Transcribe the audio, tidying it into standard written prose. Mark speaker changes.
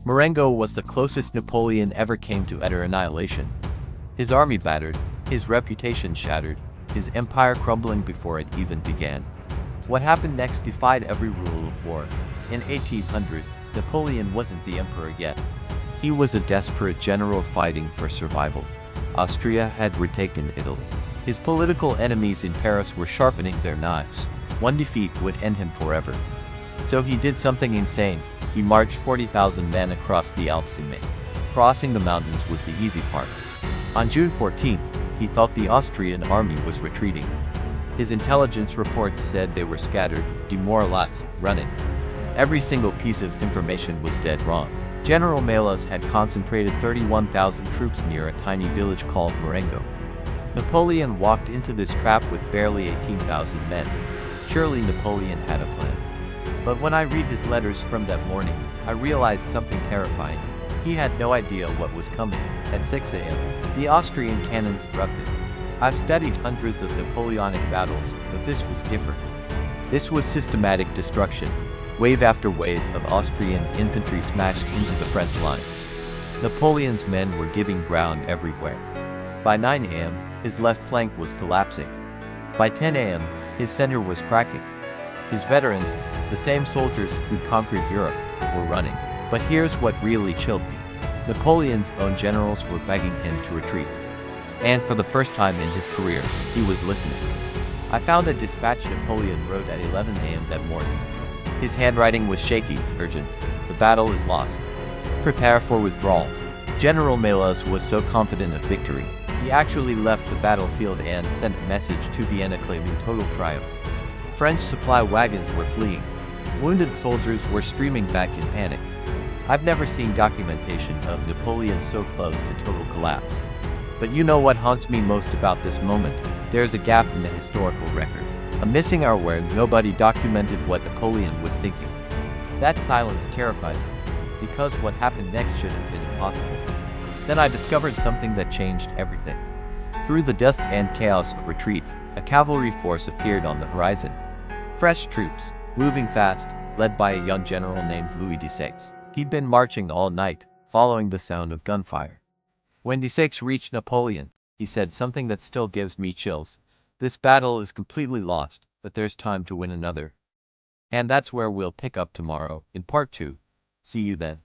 Speaker 1: Marengo was the closest Napoleon ever came to utter annihilation. His army battered, his reputation shattered, his empire crumbling before it even began. What happened next defied every rule of war. In 1800, Napoleon wasn't the emperor yet. He was a desperate general fighting for survival. Austria had retaken Italy. His political enemies in Paris were sharpening their knives. One defeat would end him forever. So he did something insane. He marched 40,000 men across the Alps in May. Crossing the mountains was the easy part. On June 14th, he thought the Austrian army was retreating. His intelligence reports said they were scattered, demoralized, running. Every single piece of information was dead wrong. General Melas had concentrated 31,000 troops near a tiny village called Marengo. Napoleon walked into this trap with barely 18,000 men. Surely Napoleon had a plan. But when I read his letters from that morning, I realized something terrifying. He had no idea what was coming. At 6 a.m., the Austrian cannons erupted. I've studied hundreds of Napoleonic battles, but this was different. This was systematic destruction. Wave after wave of Austrian infantry smashed into the French line. Napoleon's men were giving ground everywhere. By 9 a.m., his left flank was collapsing. By 10 a.m., his center was cracking. His veterans, the same soldiers who'd conquered Europe, were running. But here's what really chilled me. Napoleon's own generals were begging him to retreat. And for the first time in his career, he was listening. I found a dispatch Napoleon wrote at 11 a.m. that morning. His handwriting was shaky, urgent. The battle is lost. Prepare for withdrawal. General Melas was so confident of victory, he actually left the battlefield and sent a message to Vienna claiming total triumph. French supply wagons were fleeing. Wounded soldiers were streaming back in panic. I've never seen documentation of Napoleon so close to total collapse. But you know what haunts me most about this moment? There's a gap in the historical record. A missing hour where nobody documented what Napoleon was thinking. That silence terrifies me, because what happened next should have been impossible. Then I discovered something that changed everything. Through the dust and chaos of retreat, a cavalry force appeared on the horizon. Fresh troops, moving fast, led by a young general named Louis Desaix. He'd been marching all night, following the sound of gunfire. When Desaix reached Napoleon, he said something that still gives me chills. This battle is completely lost, but there's time to win another. And that's where we'll pick up tomorrow, in part 2. See you then.